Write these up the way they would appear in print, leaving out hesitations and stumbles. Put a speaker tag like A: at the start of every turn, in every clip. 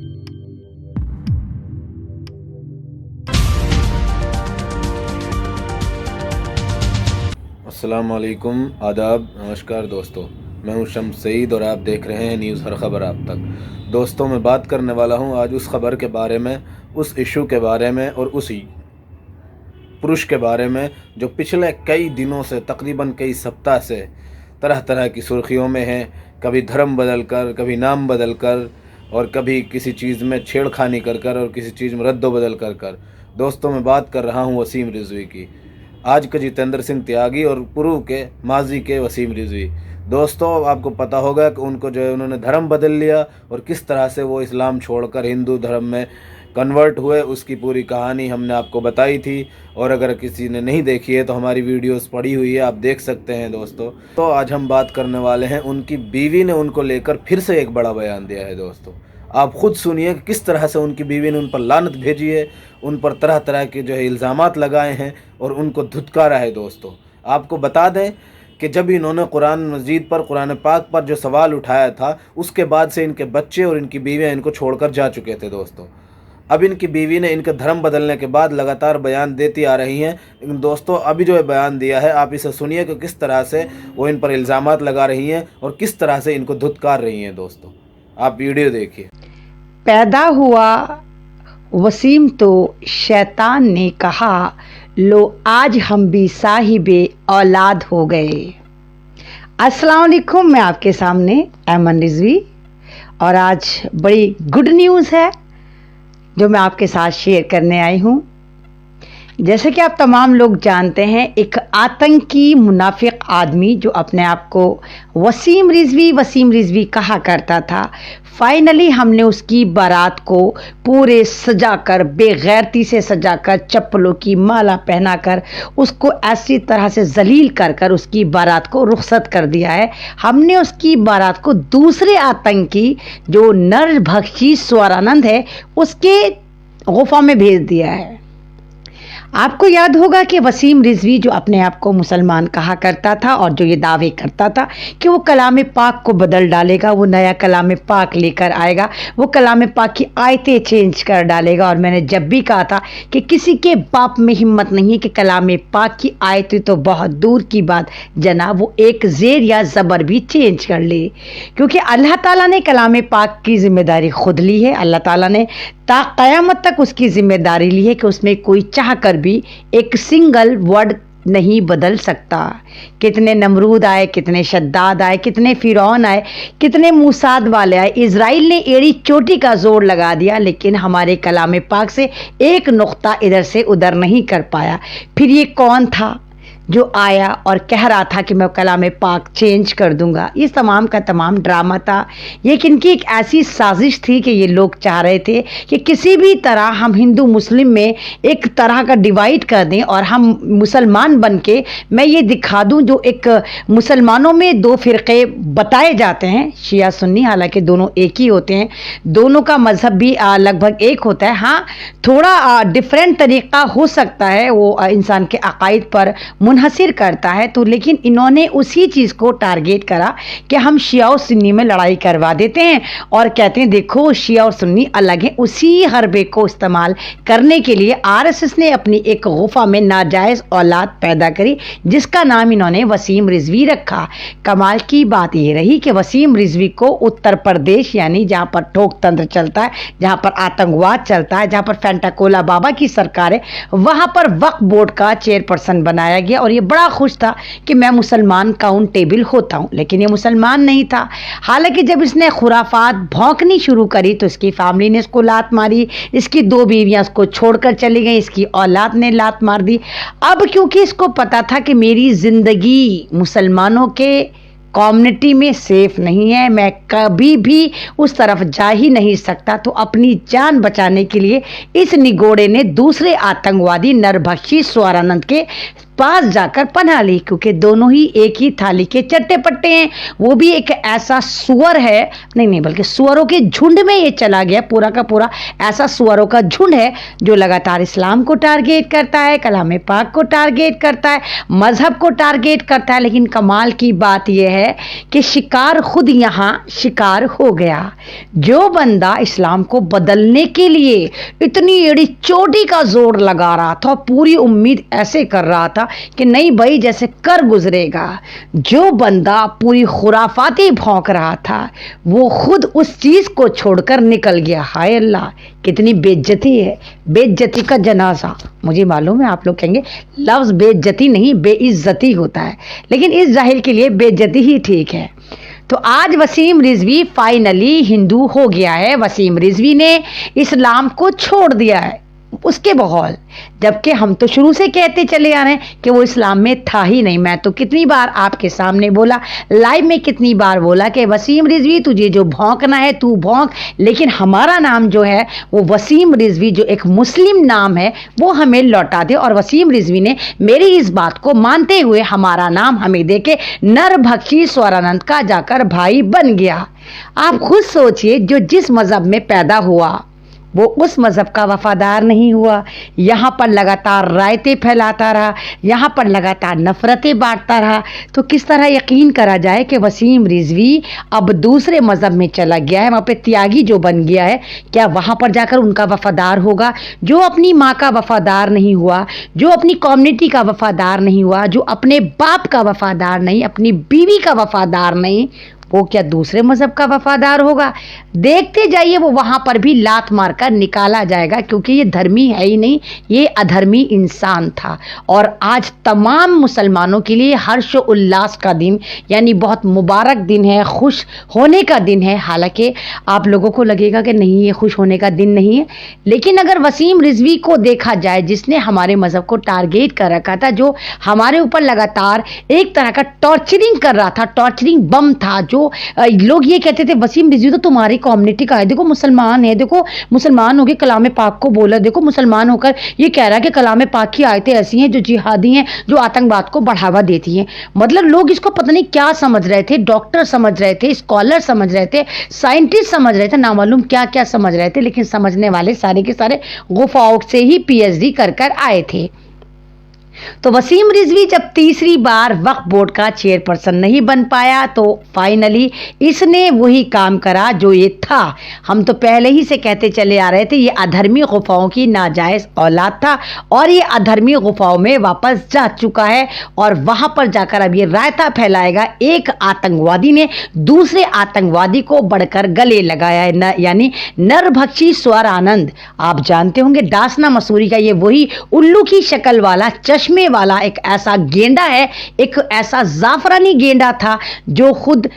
A: अस्सलाम वालेकुम, आदाब, नमस्कार दोस्तों। मैं हूं शम्स सईद और आप देख रहे हैं न्यूज़ हर खबर आप तक। दोस्तों, मैं बात करने वाला हूं आज उस खबर के बारे में, उस इशू के बारे में और उस पुरुष के बारे में जो पिछले कई दिनों से, तकरीबन कई सप्ताह से तरह तरह की सुर्खियों में है। कभी धर्म बदल कर, कभी नाम बदल कर और कभी किसी चीज़ में छेड़खानी कर कर और किसी चीज़ में रद्दो बदल कर कर। दोस्तों, मैं बात कर रहा हूं वसीम रिजवी की, आज के जितेंद्र सिंह त्यागी और पूर्व के माजी के वसीम रिजवी। दोस्तों, आपको पता होगा कि उनको जो है उन्होंने धर्म बदल लिया और किस तरह से वो इस्लाम छोड़कर हिंदू धर्म में कन्वर्ट हुए, उसकी पूरी कहानी हमने आपको बताई थी। और अगर किसी ने नहीं देखी है तो हमारी वीडियोस पड़ी हुई है, आप देख सकते हैं दोस्तों। तो आज हम बात करने वाले हैं, उनकी बीवी ने उनको लेकर फिर से एक बड़ा बयान दिया है। दोस्तों, आप खुद सुनिए कि किस तरह से उनकी बीवी ने उन पर लानत भेजी है, उन पर तरह तरह के जो है इल्ज़ामात लगाए हैं और उनको धुतकारा है। दोस्तों, आपको बता दें कि जब इन्होंने कुरान मजीद पर, कुरान पाक पर जो सवाल उठाया था, उसके बाद से इनके बच्चे और इनकी बीवियाँ इनको छोड़कर जा चुके थे। दोस्तों, अब इनकी बीवी ने इनका धर्म बदलने के बाद लगातार बयान देती आ रही हैं। लेकिन दोस्तों, अभी जो है बयान दिया है, आप इसे सुनिए कि किस तरह से वो इन पर इल्ज़ामात लगा रही हैं और किस तरह से इनको धुतकार रही हैं। दोस्तों, आप वीडियो देखिए।
B: पैदा हुआ वसीम तो शैतान ने कहा, लो आज हम भी साहिबे औलाद हो गए। अस्सलाम वालेकुम, मैं आपके सामने ऐमन रिजवी और आज बड़ी गुड न्यूज़ है जो मैं आपके साथ शेयर करने आई हूँ। जैसे कि आप तमाम लोग जानते हैं, एक आतंकी मुनाफिक आदमी जो अपने आप को वसीम रिजवी कहा करता था, फाइनली हमने उसकी बारात को पूरे सजाकर, बेगैरती से सजाकर, चप्पलों की माला पहनाकर उसको ऐसी तरह से जलील कर कर उसकी बारात को रुखसत कर दिया है। हमने उसकी बारात को दूसरे आतंकी जो नरभक्षी स्वरानंद है उसके गुफा में भेज दिया है। आपको याद होगा कि वसीम रिजवी जो अपने आप को मुसलमान कहा करता था और जो ये दावे करता था कि वो कलाम पाक को बदल डालेगा, वो नया कलाम पाक लेकर आएगा, वो कलाम पाक की आयतें चेंज कर डालेगा। और मैंने जब भी कहा था कि किसी के बाप में हिम्मत नहीं है कि कलाम पाक की आयतें तो बहुत दूर की बात जनाब, वो एक ज़ेर या ज़बर भी चेंज कर ले, क्योंकि अल्लाह ताला ने कलाम पाक की ज़िम्मेदारी खुद ली है। अल्लाह ताला ने ता क़यामत तक उसकी ज़िम्मेदारी ली है कि उसमें कोई चाह कर भी एक सिंगल वर्ड नहीं बदल सकता। कितने नमरूद आए, कितने शद्दाद आए, कितने फिरौन आए, कितने मूसाद वाले आए, इज़राइल ने एड़ी चोटी का जोर लगा दिया, लेकिन हमारे कलाम पाक से एक नुक्ता इधर से उधर नहीं कर पाया। फिर ये कौन था जो आया और कह रहा था कि मैं कलाम पाक चेंज कर दूंगा? ये तमाम का तमाम ड्रामा था। ये इनकी एक ऐसी साजिश थी कि ये लोग चाह रहे थे कि किसी भी तरह हम हिंदू मुस्लिम में एक तरह का डिवाइड कर दें और हम मुसलमान बन के मैं ये दिखा दूं, जो एक मुसलमानों में दो फ़िरक़े बताए जाते हैं, शिया सुन्नी, हालांकि दोनों एक ही होते हैं, दोनों का मज़हब भी लगभग एक होता है। हाँ, थोड़ा डिफरेंट तरीक़ा हो सकता है, वो इंसान के अक़ाइद पर मुनहसिर करता है। तो लेकिन इन्होंने उसी चीज़ को टारगेट करा कि हम शिया और सुन्नी में लड़ाई करवा देते हैं और कहते हैं देखो शिया और सुन्नी अलग हैं। उसी हरबे को इस्तेमाल करने के लिए आरएसएस ने अपनी एक गुफा में नाजायज़ औलाद पैदा करी, जिसका नाम इन्होंने वसीम रिजवी रखा। कमाल की बात ये रही कि वसीम रिजवी को उत्तर प्रदेश, यानी जहाँ पर ठोक तंत्र चलता है, जहाँ पर आतंकवाद चलता है, जहाँ पर फेंटाकोला बाबा की सरकार है, वहाँ पर वक्फ बोर्ड का चेयरपर्सन बनाया गया। और ये बड़ा खुश था कि मैं मुसलमान काउंटेबल होता हूँ, लेकिन ये मुसलमान नहीं था। हालांकि जब इसने खुराफात भौंकनी शुरू करी तो इसकी फैमिली ने इसको लात मारी, इसकी दो बीवियां इसको छोड़कर चली गई, इसकी औलाद ने लात मार दी। अब क्योंकि इसको पता था कि मेरी ज़िंदगी मुसलमानों के कम्युनिटी में सेफ नहीं है, मैं कभी भी उस तरफ जा ही नहीं सकता, तो अपनी जान बचाने के लिए इस निगोड़े ने दूसरे आतंकवादी नरभक्षी स्वरानंद के पास जाकर पनाह ली, क्योंकि दोनों ही एक ही थाली के चट्टे पट्टे हैं। वो भी एक ऐसा सुअर है, नहीं बल्कि सुअरों के झुंड में ये चला गया, पूरा का पूरा ऐसा सुअरों का झुंड है जो लगातार इस्लाम को टारगेट करता है, कलाम पाक को टारगेट करता है, मजहब को टारगेट करता है। लेकिन कमाल की बात यह है कि शिकार खुद यहाँ शिकार हो गया। जो बंदा इस्लाम को बदलने के लिए इतनी एड़ी चोटी का जोर लगा रहा था, पूरी उम्मीद ऐसे कर रहा था कि नहीं भाई जैसे कर गुजरेगा, जो बंदा पूरी खुराफाती भौंक रहा था, वो खुद उस चीज को छोड़कर निकल गया। हाय अल्लाह, कितनी बेइज्जती है, बेइज्जती का जनाजा। मुझे मालूम है आप लोग कहेंगे लफ्ज बेइज्जती नहीं बेइज्जती होता है, लेकिन इस जाहिल के लिए बेइज्जती ही ठीक है। तो आज वसीम रिजवी फाइनली हिंदू हो गया है। वसीम रिजवी ने इस्लाम को छोड़ दिया है उसके बगौल, जबकि हम तो शुरू से कहते चले आ रहे हैं कि वो इस्लाम में था ही नहीं। मैं तो कितनी बार आपके सामने बोला, लाइव में कितनी बार बोला कि वसीम रिजवी तुझे जो भौंकना है तू भौंक, लेकिन हमारा नाम जो है वो वसीम रिजवी जो एक मुस्लिम नाम है वो हमें लौटा दे। और वसीम रिजवी ने मेरी इस बात को मानते हुए हमारा नाम हमें दे के नरभक्षी स्वरानंद का जाकर भाई बन गया। आप खुद सोचिए, जो जिस मजहब में पैदा हुआ वो उस मज़हब का वफादार नहीं हुआ, यहाँ पर लगातार रायतें फैलाता रहा, यहाँ पर लगातार नफ़रतें बांटता रहा, तो किस तरह यकीन करा जाए कि वसीम रिजवी अब दूसरे मज़हब में चला गया है, वहाँ पे त्यागी जो बन गया है, क्या वहाँ पर जाकर उनका वफादार होगा? जो अपनी माँ का वफादार नहीं हुआ, जो अपनी कम्युनिटी का वफादार नहीं हुआ, जो अपने बाप का वफादार नहीं, अपनी बीवी का वफादार नहीं, वो क्या दूसरे मजहब का वफादार होगा? देखते जाइए, वो वहां पर भी लात मारकर निकाला जाएगा, क्योंकि ये धर्मी है ही नहीं, ये अधर्मी इंसान था। और आज तमाम मुसलमानों के लिए हर्ष उल्लास का दिन, यानी बहुत मुबारक दिन है, खुश होने का दिन है। हालांकि आप लोगों को लगेगा कि नहीं, ये खुश होने का दिन नहीं है, लेकिन अगर वसीम रिजवी को देखा जाए, जिसने हमारे मजहब को टारगेट कर रखा था, जो हमारे ऊपर लगातार एक तरह का टॉर्चरिंग कर रहा था, टॉर्चरिंग बम था, जो लोग ये कहते थे वसीम रिजवी तो तुम्हारी कम्युनिटी का है, देखो मुसलमान है, देखो मुसलमान होकर कलाम पाक को बोला, देखो मुसलमान होकर ये कह रहा है कि कलाम पाक की आयतें ऐसी हैं जो जिहादी हैं, जो आतंकवाद को बढ़ावा देती हैं। मतलब लोग इसको पता नहीं क्या समझ रहे थे, डॉक्टर समझ रहे थे, स्कॉलर समझ रहे थे, साइंटिस्ट समझ रहे थे, नामालूम क्या क्या समझ रहे थे, लेकिन समझने वाले सारे के सारे गुफाओं से ही पीएचडी कर कर आए थे। तो वसीम रिजवी जब तीसरी बार वक्फ बोर्ड का चेयरपर्सन नहीं बन पाया, तो फाइनली इसने वही काम करा जो ये था। हम तो पहले ही से कहते चले आ रहे थे, ये अधर्मी गुफाओं की नाजायज औलाद था और ये अधर्मी गुफाओं में वापस जा चुका है, और वहां पर जाकर अब ये रायता फैलाएगा। एक आतंकवादी ने दूसरे आतंकवादी को बढ़कर गले लगाया है, यानी नरभक्षी स्वरानंद। आप जानते होंगे डासना मसूरी का ये वही उल्लू की शक्ल वाला, चश्मे वाला एक ऐसा गेंडा है, एक ऐसा जाफरानी गेंडा था जो खुद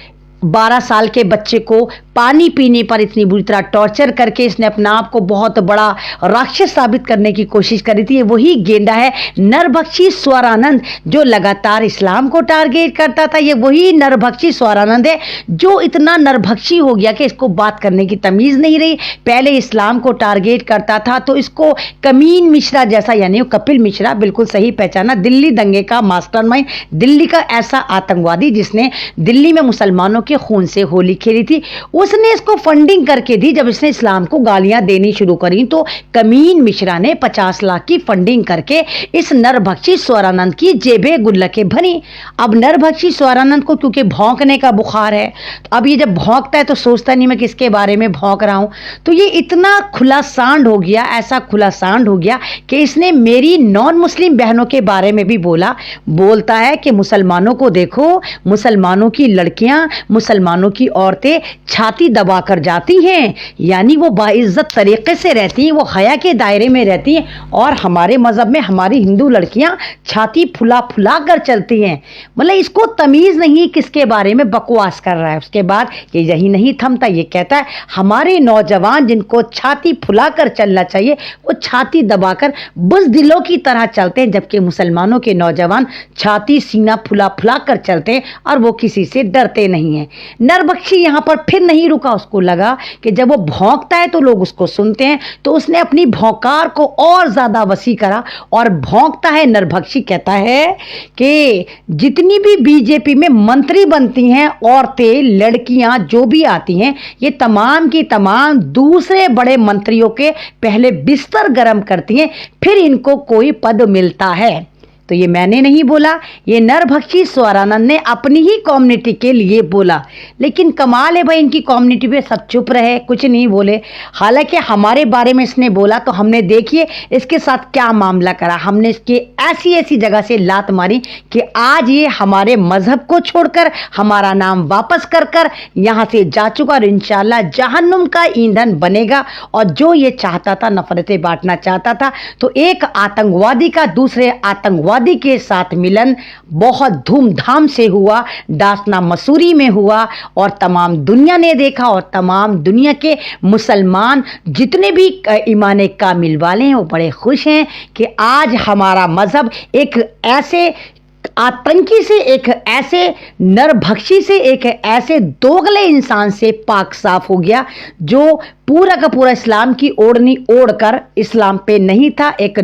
B: 12 साल के बच्चे को पानी पीने पर इतनी बुरी तरह टॉर्चर करके इसने अपने आप को बहुत बड़ा राक्षस साबित करने की कोशिश करी थी। वही गेंडा है नरभक्षी स्वरानंद, जो लगातार इस्लाम को टारगेट करता था। ये वही नरभक्षी स्वरानंद है जो इतना नरभक्षी हो गया कि इसको बात करने की तमीज़ नहीं रही। पहले इस्लाम को टारगेट करता था तो इसको कमीन मिश्रा जैसा, यानी कपिल मिश्रा, बिल्कुल सही पहचाना, दिल्ली दंगे का मास्टरमाइंड, दिल्ली का ऐसा आतंकवादी जिसने दिल्ली में मुसलमानों के खून से होली खेली थी, उसने इसको फंडिंग करके दी। जब इसने इस्लाम को गालियां देनी शुरू करी तो कमीन मिश्रा ने 50 लाख की फंडिंग करके इस नरभक्षी स्वरानंद की जेबें गुल्लकें भरी। अब नरभक्षी स्वरानंद को क्योंकि भौंकने का बुखार है, तो अब ये जब भौंकता है तो सोचता नहीं मैं किसके बारे में भौंक रहा हूं, तो ये इतना खुला सांड हो गया, ऐसा खुला सांड हो गया कि इसने मेरी नॉन मुस्लिम बहनों के बारे में भी बोलता है कि मुसलमानों को देखो, मुसलमानों की लड़कियां, मुसलमानों की औरतें छाती दबा कर जाती हैं, यानी वो बाइज्जत तरीके से रहती हैं, वो हया के दायरे में रहती हैं, और हमारे मजहब में हमारी हिंदू लड़कियां छाती फुला फुला कर चलती हैं। मतलब इसको तमीज़ नहीं किसके बारे में बकवास कर रहा है। उसके बाद ये यही नहीं थमता, ये कहता है हमारे नौजवान जिनको छाती फुला कर चलना चाहिए वो छाती दबाकर बुज़दिलों की तरह चलते हैं, जबकि मुसलमानों के नौजवान छाती सीना फुला फुला कर चलते हैं और वो किसी से डरते नहीं हैं। नरबख्शी यहाँ पर फिर नहीं रुका, उसको लगा कि जब वो भौंकता है तो लोग उसको सुनते हैं, तो उसने अपनी भौंकार को और ज़्यादा वसी करा और भौंकता है। नरबख्शी कहता है कि जितनी भी बीजेपी में मंत्री बनती हैं, औरतें, लड़कियां जो भी आती हैं, ये तमाम की तमाम दूसरे बड़े मंत्रियों के पहले बिस्तर गर्म करती हैं, फिर इनको कोई पद मिलता है। तो ये मैंने नहीं बोला, ये नरबख्शी स्वरानंद ने अपनी ही कम्युनिटी के लिए बोला। लेकिन कमाल है भाई, इनकी कम्युनिटी पे सब चुप रहे, कुछ नहीं बोले। हालांकि हमारे बारे में इसने बोला तो हमने देखिए इसके साथ क्या मामला करा। हमने इसके ऐसी ऐसी जगह से लात मारी कि आज ये हमारे मजहब को छोड़कर हमारा नाम वापस कर कर यहाँ से जा चुका और इंशाल्लाह जहन्नुम का ईंधन बनेगा। और जो ये चाहता था, नफरतें बांटना चाहता था, तो एक आतंकवादी का दूसरे आतंकवादी के साथ मिलन बहुत धूमधाम से हुआ, डासना मसूरी में हुआ और तमाम दुनिया ने देखा और तमाम दुनिया के मुसलमान जितने भी ईमान कामिल वाले हैं वो बड़े खुश हैं कि आज हमारा मजहब एक ऐसे आतंकी से, एक ऐसे नरभक्षी से, एक ऐसे दोगले इंसान से पाक साफ हो गया जो पूरा का पूरा इस्लाम की ओढ़नी ओढ़कर इस्लाम पे नहीं था, एक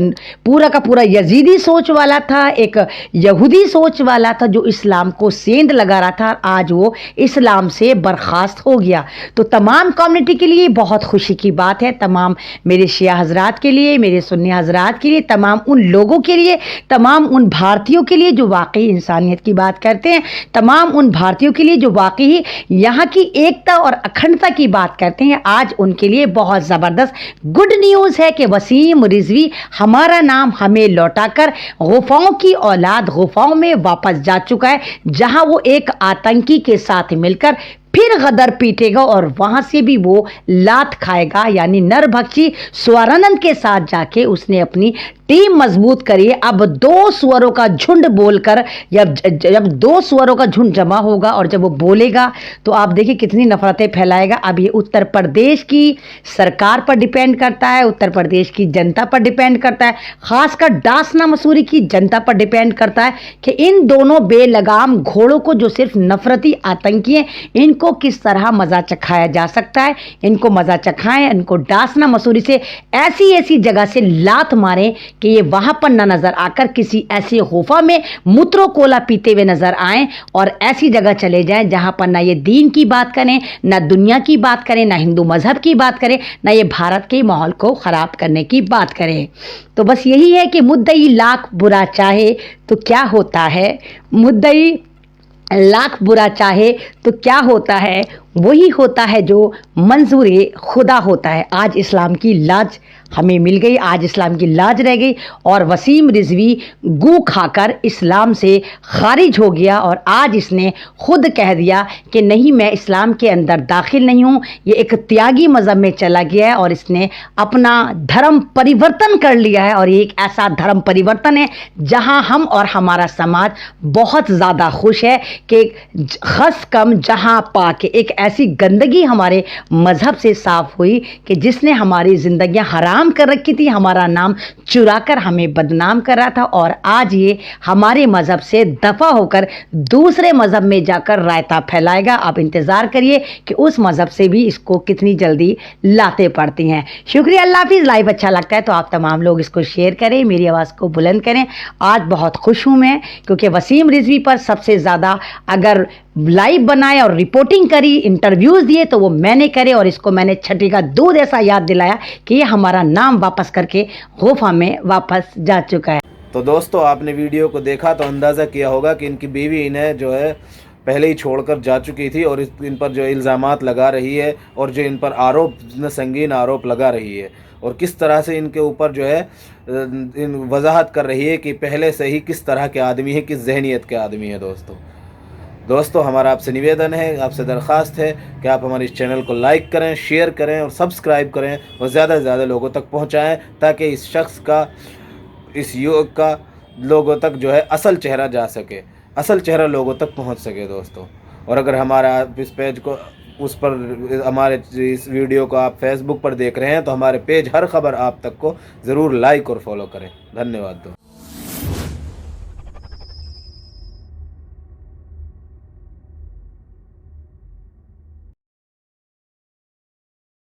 B: पूरा का पूरा यजीदी सोच वाला था, एक यहूदी सोच वाला था जो इस्लाम को सेंध लगा रहा था। आज वो इस्लाम से बर्खास्त हो गया। तो तमाम कम्युनिटी के लिए बहुत खुशी की बात है, तमाम मेरे शिया हजरात के लिए, मेरे सुन्नी हजरात के लिए, तमाम उन लोगों के लिए, तमाम उन भारतीयों के लिए जो वाकई इंसानियत की बात करते हैं, तमाम उन भारतीयों के लिए जो वाकई यहाँ की एकता और अखंडता की बात करते हैं। आज उनके लिए बहुत ज़बरदस्त गुड न्यूज़ है कि वसीम रिजवी हमारा नाम हमें लौटाकर गुफाओं की औलाद गुफाओं में वापस जा चुका है, जहां वो एक आतंकी के साथ मिलकर फिर गदर पीटेगा और वहां से भी वो लात खाएगा। यानी नरबख्शी स्वरानंद के साथ जाके उसने अपनी टीम मजबूत करी है। अब दो सुअरों का झुंड बोलकर, जब दो सुअरों का झुंड जमा होगा और जब वो बोलेगा तो आप देखिए कितनी नफरतें फैलाएगा। अब ये उत्तर प्रदेश की सरकार पर डिपेंड करता है, उत्तर प्रदेश की जनता पर डिपेंड करता है, खासकर डासना मसूरी की जनता पर डिपेंड करता है कि इन दोनों बेलगाम घोड़ों को जो सिर्फ नफरती आतंकी हैं, इनको किस तरह मजा चखाया जा सकता है। इनको मजा चखाएं, इनको डासना मसूरी से ऐसी ऐसी जगह से लात मारें कि ये वहां पर न नजर आकर किसी ऐसी गुफा में मूत्रो कोला पीते हुए नजर आएं और ऐसी जगह चले जाएं जहां पर ना ये दीन की बात करें, ना दुनिया की बात करें, ना हिंदू मजहब की बात करें, ना ये भारत के माहौल को खराब करने की बात करें। तो बस यही है कि मुद्दई लाख बुरा चाहे तो क्या होता है, मुद्दई लाख बुरा चाहे तो क्या होता है, वही होता है जो मंजूर खुदा होता है। आज इस्लाम की लाज हमें मिल गई, आज इस्लाम की लाज रह गई और वसीम रिजवी गू खाकर इस्लाम से खारिज हो गया और आज इसने खुद कह दिया कि नहीं, मैं इस्लाम के अंदर दाखिल नहीं हूँ। ये एक त्यागी मज़हब में चला गया है और इसने अपना धर्म परिवर्तन कर लिया है और ये एक ऐसा धर्म परिवर्तन है जहाँ हम और हमारा समाज बहुत ज़्यादा खुश है कि खस कम जहाँ पाके एक ऐसी गंदगी हमारे मज़हब से साफ़ हुई कि जिसने हमारी ज़िंदगियाँ हराम कर रखी थी, हमारा नाम चुरा कर हमें बदनाम कर रहा था और आज ये हमारे मज़हब से दफ़ा होकर दूसरे मज़हब में जाकर रायता फैलाएगा। आप इंतज़ार करिए कि उस मज़हब से भी इसको कितनी जल्दी लाते पड़ती हैं। शुक्रिया, अल्लाह हाफिज़। लाइव अच्छा लगता है तो आप तमाम लोग इसको शेयर करें, मेरी आवाज़ को बुलंद करें। आज बहुत खुश हूँ मैं क्योंकि वसीम रिजवी पर सबसे ज़्यादा अगर लाइव बनाए और रिपोर्टिंग करी, इंटरव्यूज़ दिए तो वो मैंने करे और इसको मैंने छठी का दूध ऐसा याद दिलाया कि ये हमारा नाम वापस करके गुफा में वापस जा चुका है।
A: तो दोस्तों, आपने वीडियो को देखा तो अंदाज़ा किया होगा कि इनकी बीवी इन्हें जो है पहले ही छोड़कर जा चुकी थी और इन पर जो इल्ज़ामात लगा रही है और जो इन पर आरोप, संगीन आरोप लगा रही है और किस तरह से इनके ऊपर जो है इन वजाहत कर रही है कि पहले से ही किस तरह के आदमी है, किस जहनीत के आदमी है। दोस्तों हमारा आपसे निवेदन है, आपसे दरख्वास्त है कि आप हमारे इस चैनल को लाइक करें, शेयर करें और सब्सक्राइब करें और ज़्यादा से ज़्यादा लोगों तक पहुंचाएं ताकि इस शख्स का, इस युवक का लोगों तक जो है असल चेहरा जा सके, असल चेहरा लोगों तक पहुंच सके दोस्तों। और अगर हमारा इस पेज को उस पर हमारे इस वीडियो को आप फेसबुक पर देख रहे हैं तो हमारे पेज हर खबर आप तक को ज़रूर लाइक और फॉलो करें। धन्यवाद।